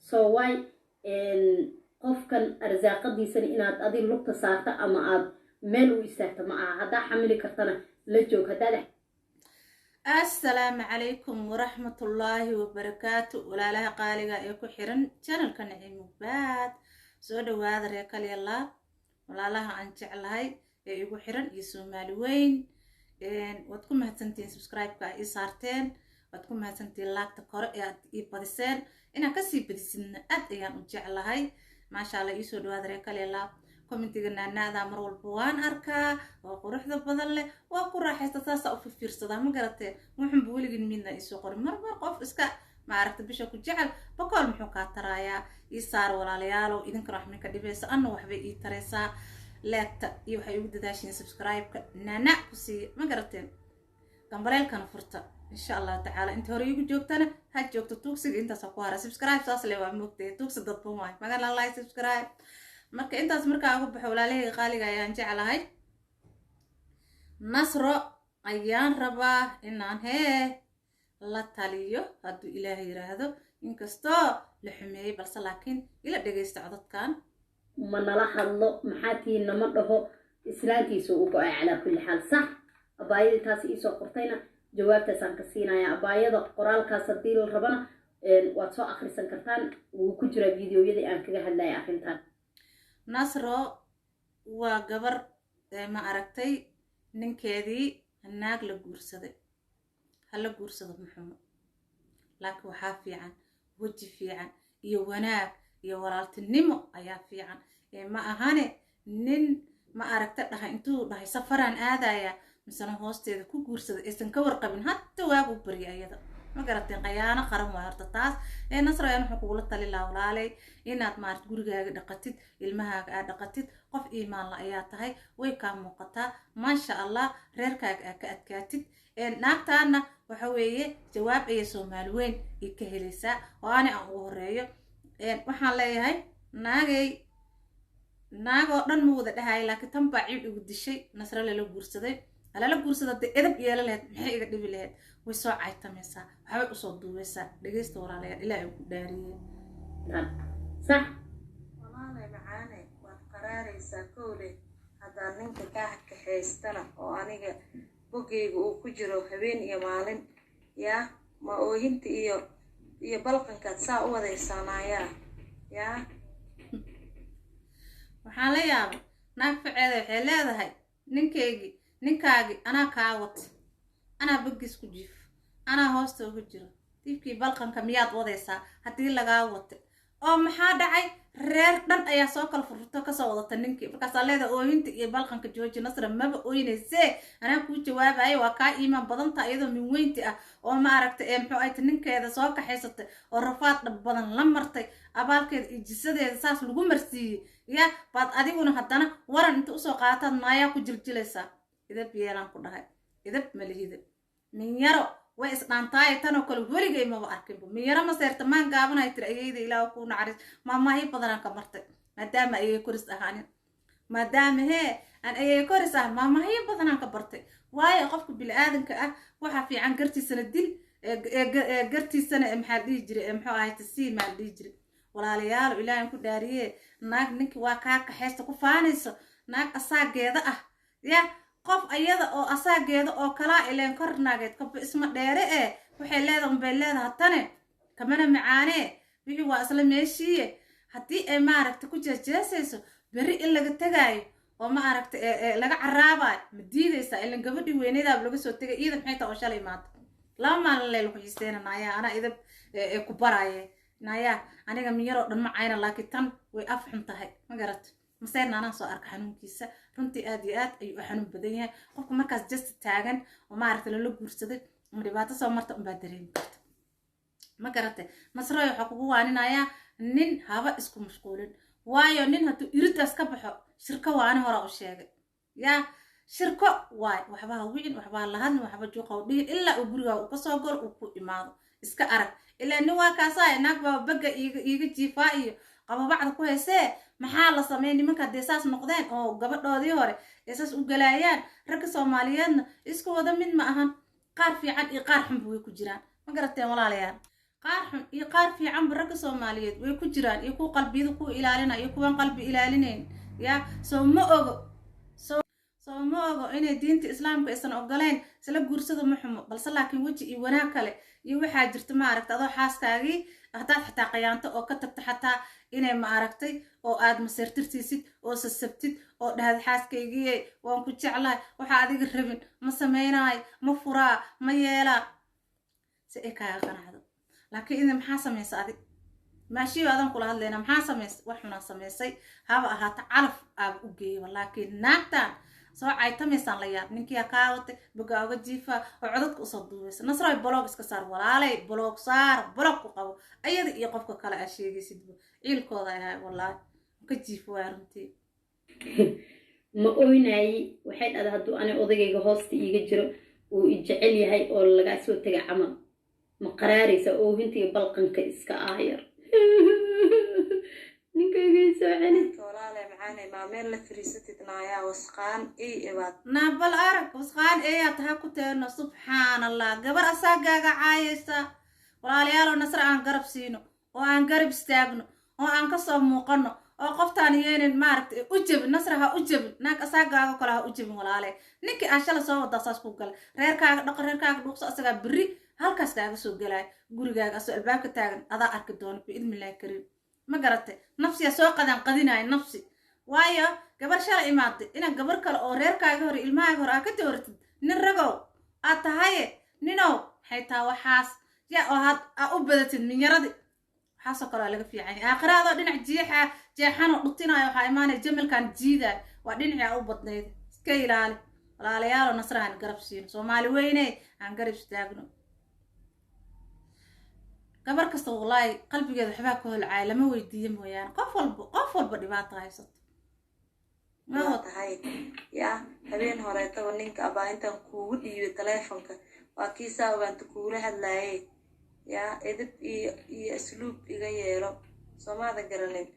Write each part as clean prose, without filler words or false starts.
so why qofkan arsaaqadiisana inaad adi lugta saarta ama aad meel u istaagta ma aha haddaa xamili kartana la joog haddaad السلام عليكم ورحمة الله وبركاته ولا لها قالقة يكو حرن channel كان نعيم مباد سودو هذا ريكال يلا ولا لها أنجع لهاي يكو حرن يسو مالوين واتكم مهتنتين سبسكرايب كا إيسارتين واتكم مهتنتين لاك تقرأ إيبادسين إنا كسي بدسين أديان أنجع لهاي ما شاء الله يسو دو هذا ريكال يلا كومنتيغنا نادا مرول بوان أركا وقروحدا بدل له وقراحيستا تاسا او فيرسدا ما غراتي waxaan buuligin midna isoo qor marba qof iska ma aragta bisha ku jecel boqol muxuu ka taraaya isaar walaalayaal oo idin karax min ka dhibeysa anna waxba ii tareysa laagta iyo waxay ugu dadaashin subscribe ka nana ku si ma garateen gambaleelkan furta insha Allah taala inta hore igu joogtana ha joogto tuugsiga inta soo ku hara subscribe saas le waa moogtay tuugsi dad buu ma la like subscribe marka intaas marka ugu baxo walaalahey qaaliga ayaan jecelahay nasro ayaan rabaa inaan la taliyo hadduu ilaahay yiraahdo inkastoo la xumeeyay balse laakiin ila dhageysta codadkan ma nala hadlo maxaatii nama dhaho islaantiisu u go'ay calaa kulli xaal sax abaayada taas ii soo qortayna jawaabtaasaan ka siinayaa abaayada qoraalkaas haddii la rabana waad soo akhrisan kartaan wuu ku jiraa fiidiyoyadii aan kaga hadlaya arrintan nasro waa gabar ma aragtay ninkeedii naag la guursaday hala guursado muxuu laakiin waxa fiican waji fiican iyo wanaag iyo walaaltinimo ayaa fiican ma ahane nin ma aragta dhahay intuu dhahay safaraan aadaya misana hoosteeda ku guursada aysan ka warqabin hatta waagu bari ayada ma garateen qayaano qaran waa horta taas nasro ayaan wuxuu kugula tali lahaa walaalay inaad maarad gurigaaga dhaqatid ilmahaaga aad dhaqatid qof iimaan la ayaa tahay way ka muuqataa maasha Allah reerkaaga aad ka adkaatid naagtaana waxa weeye jawaab ay Soomaali weyn ay ka helaysaa oo aan ugu horeeyo waxaan leeyahay naagoo dhan ma wada dhahay laakiin tan baa ciid ugu dishay nasro la guursaday ala guursada edab yeela lahayd maxay iga dhibi lahayd way soo caytamaysaa waxay u soo duubeysaa dhageysta walaalayaal ilaahay ku dhaariyay sax walaalay macaane waad qaraaraysaa kowle haddaan ninka kaa kaxaystana oo aniga bogeyga uu ku jiro habeen iyo maalin yaa ma oohinta iyo balqankaad saa u wadaysaanayaa yaa waxaan la yaabay naag ficeeda waxay leedahay ninkaagi anaa kaa wata anaa bogis ku jiif anaa hoosta ugu jiro tiibkii balqanka miyaad wadaysaa haddii lagaa wata oo maxaa dhacay reer dhan ayaa soo kala furfurto ka soo wadata ninkii markaasaa leedahay oohinta iyo balqanka jooji nasra maba ooynaysee anaa kuu jawaabayo waa kaa iimaan badanta iyadoo min weynti ah oo ma aragta muxuu ay ninkeeda soo kaxaysatay oo rafaad dhab badan la martay abaalkeeda iyo jisadeeda saas lagu marsiiyey yaa baad adiguna haddana waran inta usoo qaataad maayaa ku jiljilaysaa idab yeelaan ku dhahay idab malihida min yaro way isdhaantaay tan oo kale weligay maba arkinba min yaro ma seerta maan gaabanay tir ayayda ilaaha ku naxariis maamaahi badanaan ka martay maadaama ayay koris ahaanin maadaama aan ayay koris ah maamaahi badanaan ka bartay waayo qofka bini'aadanka ah waxa fiican gartiisana dil gartiisana maxaa dhihi jiray muxuu ahayd si ma dhihi jiray walaalayaal ilaahay ku dhaariye naag ninki waa kaa kaxaysta ku faanayso naag asaageeda ah ya qof ayada oo asaageeda oo kala ileen kornaageed ka isma dheere waxay leedahay tane kamana macaane wixii waa isla meeshiye hadii ay ma aragta ku jeesjeesayso bari in laga tagaayo oo ma aragta laga caraabayo ma diidaysa ileen gabadhi weyneeda laga soo tagay iyada maxay taa oo shalay maanta lama maalin leeyahay ku xiiseynaya ana idab ku baraaye naya aniga miyaro dhan ma ayna laakiin tan way afxun tahay ma garat masayna anaan soo arka xanuunkiisa runtii aad iyo aad ayuu xanuun badan yahay qofka markaas just taagan oo ma aragta la guursaday ama dhibaato soo marta un baa dareemi karta ma garatay nasro waxa kugu waaninayaa nin haba isku mashquulin waayo nin hadduu iridaas ka baxo shirka waani hore u sheegay yaa shirko waay waxba wicin waxba la hadlin waxba juuqow dhihin ilaa uu guriga uu ka soo galo uu ku imaado iska arag ilaa nin waa kaasay naag baa baga iiga jiifaa iyo qababacda ku heysee maxaa la sameeyay nimanka deesaas noqdeen oo gabadhoodii hore eesas u galaayaan ragga Soomaaliyeedna isku wada mid ma ahan qaar fiican iyo qaar xun way ku jiraan ma garateen walaalayaal qaar xun iyo qaar fiican baraka Soomaaliyeed way ku jiraan iyo ku qalbiyada ku ilaalinaya iyo kuwan qalbi ilaalinayn ya soo ma ogo inay diinta islaamka aysan ogoleen isla guursada ma xumo balse laakiin waji iyo wanaag kale iyo waxaa jirta ma aragtay adoo xaaskaagii haddaad xataa qayaanto oo ka tagto xataa inay ma aragtay oo aad maseertirtiisid oo sasabtid oo dhahad xaaskaygii waan ku jeclahay waxaa adiga rabin ma samaynaay ma furaa ma yeelaa si ay kaaga qanacdo laakiin idin maxaa samaysa adig maashiyo adan kula hadlayna maxaa samaysay wax xunaa samaysay haba ahaata calaf aab u geeyay laakiin naagtan soo caytamaysaan la yaab ninkii kaa watay boga uga jiifa oo codadka usoo duubaysa nasray blog iska saar walaalay blog saar blog ku qabo ayada iyo qofka kale aa sheegaysid ciilkooda ayaa walaal ka jiifo waa runtii ma oynaay waxay dhada hadduu ani odagayga hoosta iiga jiro uu i jecel yahay oo laga soo tagay camal ma qaraaraysa oohintii balqanka iska aayar ninkayga soo celi walaalahay macaanay maa meel la fariisatid naayaa wasqaan ibaad naabal arag wasqaan ayaa taha ku teeno subxaanallah gabar asaagaaga caayaysa walaalayaal nasra aan garab siino oo aan garab istaagno oo aan ka soo muuqano oo qoftaan yeenin maaragtay u jabin nasra ha u jabin naag asaagaaga kale ha u jabin walaalay ninkii aan shala soo wada saas ku gal reerkaaga dhaqo reerkaaga dhuuqso asaga biri halkaas kaaga soo galay gurigaaga asoo albaabka taagan adaa arki doona bi idmillahi kariim ma garatay nafsiya soo qadinay nafsi waayo gabar shala imaaday ina gabar kale oo reerkaaga hore ilmahaaga hore aa ka dooratid nin ragow aad tahaye ninow maxay taa waxaas ya oo had aa u badatid minyaradi waxaasoo kale laga fiican yahay aakhiraadoo dhinac jeexanoo dhutinayo waxaa imaanaya jamalkan jiidaay waa dhinacii aa u badnayd iska ilaali walaalayaaloo nasra aan garab siino soomaali weyne aan garab istaagno gabar kasta wallaahi qalbigeeda waxbaa ka holcaay lama weydiiyo mooyaane qof walba dhibaato haysato ma tahay yaa habeen horeetaba ninka abaa intaan kuugu dhiibay taleefonka waa kii saa ogaanta kuula hadlaayay yaa edab iyo asluub iga yeelo soomaada garanin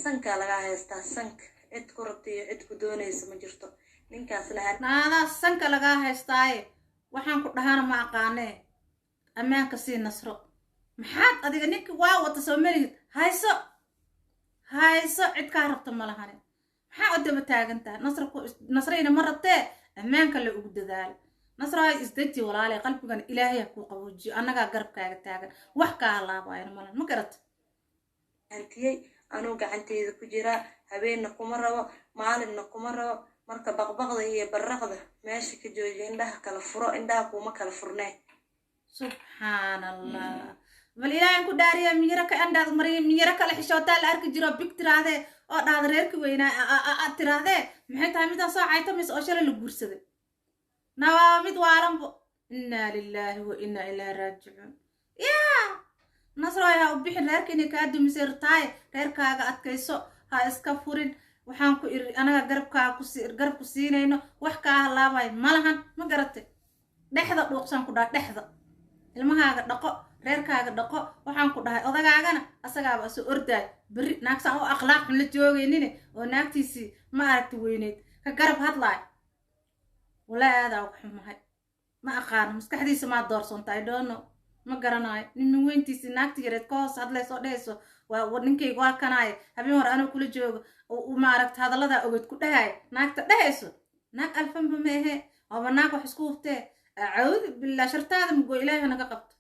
sankaa lagaa haystaa sanka cid ku rabta iyo cid ku doonaysa ma jirto ninkaasna naadaa sanka lagaa haystaaye waxaan ku dhahana ma aqaanee ammaanka sii nasro maxaad adiga ninka waa wata soo malihid hayso cid kaa rabta ma lahane maxaa u daba taagantaha nasrayna ma rabtee ammaanka la ugu dadaalo nasraay isdaji walaalay qalbigan ilaahay kuu qaboojiyo annagaa garabkaaga taagan wax kaa halaabaayna malan ma garata hantiyey anuu gacanteeda ku jiraa habeenna kuma rabo maalinna kuma rabo marka baqbaqda iyo barraqda meesha ka joojiya indhaha kala furo indhaha kuuma kala furnee subxaanallah bal ilaahan ku dhaariya miyiro ka andhaad mariya miyiro kale xishootaa la arki jiro big tirahdee oo dhahda reerka weynaa aad tirahdee maxay tahay midaan soo caytamaysa oo shalay la guursaday nawaa mid waalanbo innaa lilaahi wa innaa ilaahi raajicuun yaa nasroy ha u bixin reerka inay kaa dumisay rtaaye reerkaaga adkayso ha iska furin waxaan ku iri anaga garab ku siinayno wax kaa halaabayo malahan ma garatay dhexda dhuuqsaan ku dhaha dhexda ilmahaaga dhaqo reerkaaga dhaqo waxaan ku dhahay odagaagana asagaaba soo ordaay beri naagsan oo akhlaaq xun la joogaynine oo naagtiisii ma aragti weyneyd ka garab hadlaay walaa aadaa uga xumahay ma aqaano maskaxdiisa maa doorsonta I don't know ma garanayo nin weyntiisii naagti yareed ka hoos hadlayso dhehayso waa ninkayga waa kanaaye habeen hore anoo kula joogo oo ma aragti hadalladaa ogeyd ku dhahaay naagta dhehayso naag alfanba ma ahe waaba naag wax isku hubtee acuudu billah shartaada mugo ilaahay naga qabto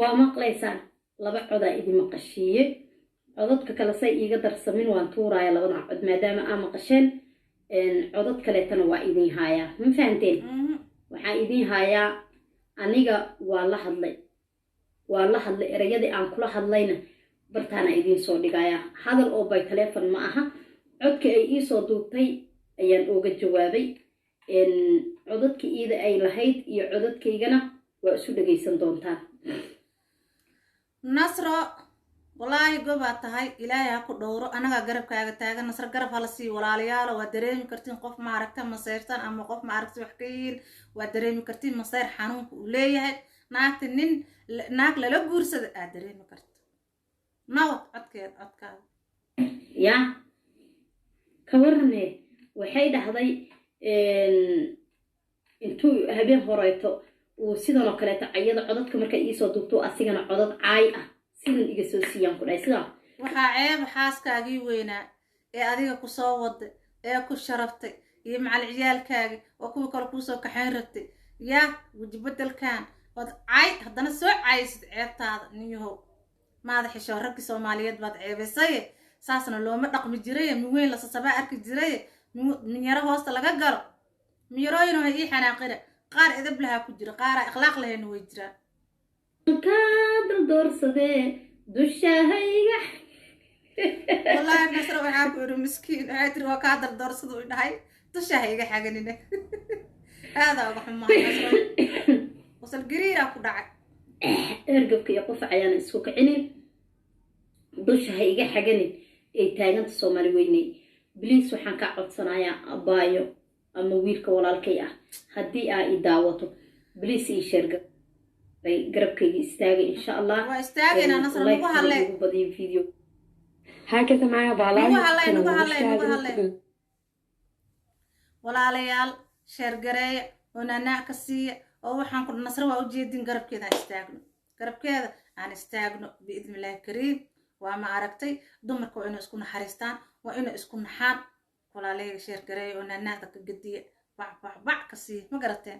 waa maqlaysaan laba codaa idin maqashiiye codadka kale say iiga darsamin waan tuuraaya labada cod maadaama aa maqasheen codad kaleetana waa idin haayaa ma fahanteen waxaa idin haayaa aniga waa la hadlay erayadii aan kula hadlayna bartaana idin soo dhigayaa hadal oo by telefon ma aha codka ay ii soo duubtay ayaan ooga jawaabay codadka iida ay lahayd iyo codadkaygana waa isu dhagaysan doontaan nasro wallaahi gobaa tahay ilaahay ha ku dhowro anagaa garabkaaga taagan nasro garab hala sii walaalayaalo waa dareemi kartiin qof ma aragta maseyrtan ama qof ma aragta wax ka yihiin waa dareemi kartiin maseyr xanuunka uu leeyahay naagta naag lala guursada aad dareemi karta nawad codkaaga yaa ka warane waxay dhahday intuu habeen horeyto وسيدنا كليتا عيادة عدد كمركا إيسو دكتو أسيغنا عدد عاي سيدن إيسو سيان كل سيدا waxaa ceeb xaaskaagii weynaa ee adiga ku soo waday ee ku sharaftay iyo macal ciyaalkaagi oo kuwa kale kuu soo kaxayn rabtay yaa waji bedelkan wad cay haddana soo caysid ceebtaada ninyahow maada xisho raggi Soomaaliyeed baad ceebaysay saasna looma dhaqmi jiray min weyn la sasabaa arki jiray min yara hoosta laga galo miyarooyin oo ii xanaaqina qaar edeb laha ku jira qaar akhlaaq lahayn way jiraan ka doorsade dushahayga والله الناس روح عبر مسكين عادر وكادر دور صدو دحي تشهيغا حاجنينه هذا هو حما وصل قريره كدعي ارقبك يقف عيان اسكو كعينين dushahayga xaganin ay taaganta Soomaali weynay bliis waxaan ka codsanayaa abaayo ama wiilka walaalkay ah hadii ay daawato bliis ii sheerga bay garabkayga istaaga insha Allah waa istaagayna nasr lagu hadlay ugu badiyo video هكذا معايا نقول walaalayaal sheer gareeya oo nanac ka siiya oo waxaan ku nasr waa u jeedin garabkeeda aan istaagno biidmillaah kariim waa ma aragtay dumarka waa inay isku naxariistaan waa inay isku naxaan walaalayaal sheer gareeya oo nanac ka gadiya bac ka siiya ma garateen